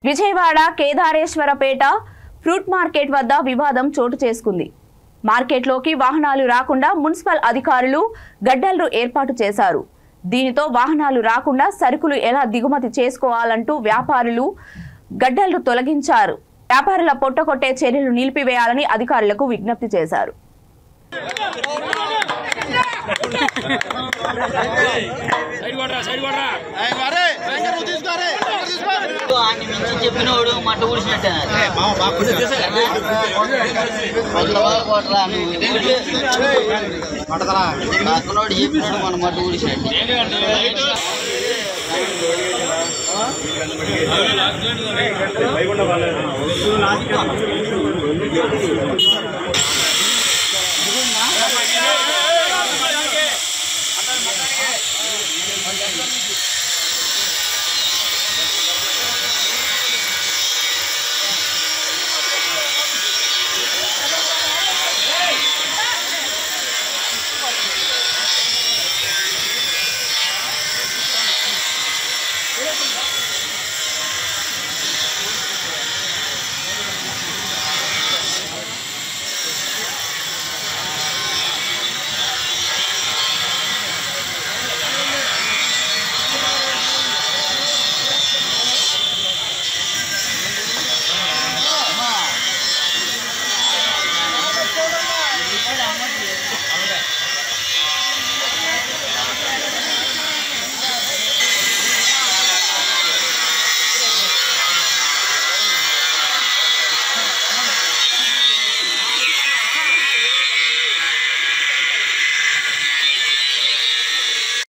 Vijayawada Kedareswarapeta fruit market వద్ద వివాదం చోటు చేసుకుంది. మార్కెట్లోకి వాహనాలు రాకుండా మున్సిపల్ అధికారులు గడ్డలు ఏర్పాటు చేశారు. దీనితో వాహనాలు రాకుండా సరుకులు ఎలా దిగుమతి చేసుకోవాలంటూ వ్యాపారులు గడ్డలు తొలగించారు. వ్యాపారుల పొట్టకొట్టే చర్యలు నిలిపివేయాలని అధికారులకు విజ్ఞప్తి చేశారు. చెప్పినోడు మట్ట ఊడిసినట్టే పక్కనోడు చెప్పినాడు మన మట్ట ఊడిసినట్టు.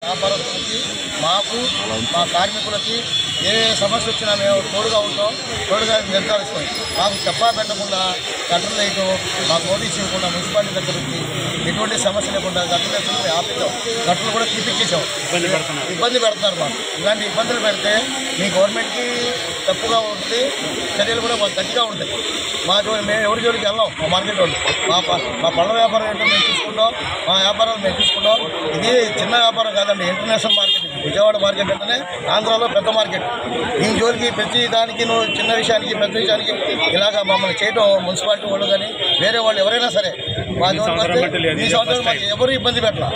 వ్యాపారస్తులకి మాకు మా కార్మికులకి ఏ సమస్య వచ్చినా మేము తోడుగా ఉంటాం, తోడుగా నిర్ధారిస్తాం. మాకు చెప్పా పెట్టకుండా గట్టలు వేయటం, మాకు నోటీస్ ఇవ్వకుండా మున్సిపాలిటీ దగ్గర నుంచి ఎటువంటి సమస్య లేకుండా గట్టలు వేసుకుని ఆపిద్దాం. గట్టలు కూడా తీపిచ్చేసాం. ఇబ్బంది పెడుతున్నారు మాకు. ఇలాంటి ఇబ్బందులు పెడితే మీ గవర్నమెంట్కి తప్పుగా ఉంటుంది, చర్యలు కూడా గట్టిగా ఉంటాయి. మేము ఎవరి జోలికి వెళ్ళాం. మా మార్కెట్ వాళ్ళు మా పళ్ళ వ్యాపారం ఏంటో మేము చూసుకుంటాం, మా వ్యాపారాలు మేము చూసుకుంటాం. ఇది చిన్న వ్యాపారం కాదండి, ఇంటర్నేషనల్ మార్కెట్. విజయవాడ మార్కెట్ అంటేనే ఆంధ్రాలో పెద్ద మార్కెట్. ఈ జోలికి ప్రతి దానికి చిన్న విషయానికి పెద్ద విషయానికి ఇలాగా మమ్మల్ని చేయడం మున్సిపాలిటీ వాళ్ళు కానీ వేరే వాళ్ళు ఎవరైనా సరే మా జోలికి ఈ సంవత్సరం మాకు ఎవరు ఇబ్బంది పెట్టాలి.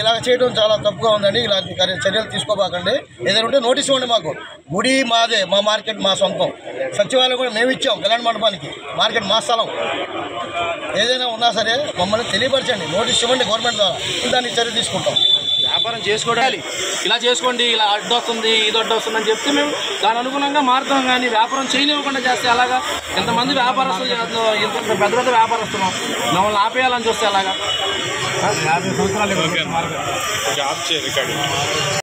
ఇలాగ చేయడం చాలా తప్పుగా ఉందండి. ఇలాంటి చర్యలు తీసుకోబాకండి. ఏదైనా ఉంటే నోటీస్ ఇవ్వండి. మాకు గుడి మాదే, మా మార్కెట్ మా సొంతం. సచివాలయం కూడా మేము ఇచ్చాం కళ్యాణ మండపానికి. మార్కెట్ మా స్థలం. ఏదైనా ఉన్నా సరే మమ్మల్ని తెలియపరచండి, నోటీస్ ఇవ్వండి గవర్నమెంట్ ద్వారా. దానికి చర్య తీసుకుంటాం. వ్యాపారం చేసుకోవడానికి ఇలా చేసుకోండి, ఇలా అడ్డొస్తుంది, ఇది అడ్డొస్తుందని చెప్తే మేము దాని అనుగుణంగా మారుతాం. కానీ వ్యాపారం చేయనివ్వకుండా చేస్తే అలాగా ఎంతమంది వ్యాపారస్తులు ఇంత పెద్ద పెద్ద వ్యాపారస్తున్నాం, మమ్మల్ని ఆపేయాలని చూస్తే అలాగా 50 సంవత్సరాలు